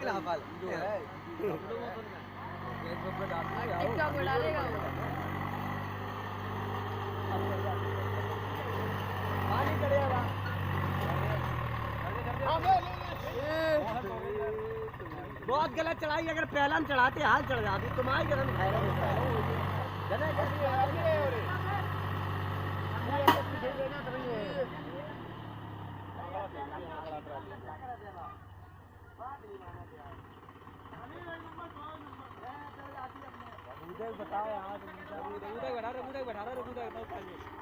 हाफाल जो है टिक्का को डालेगा पानी चढ़ेगा बहुत गलत चढ़ाई। अगर पहला हम चढ़ाते हाल चढ़ जाती तुम्हारी गलत बताओ यहाँ बैठा रहा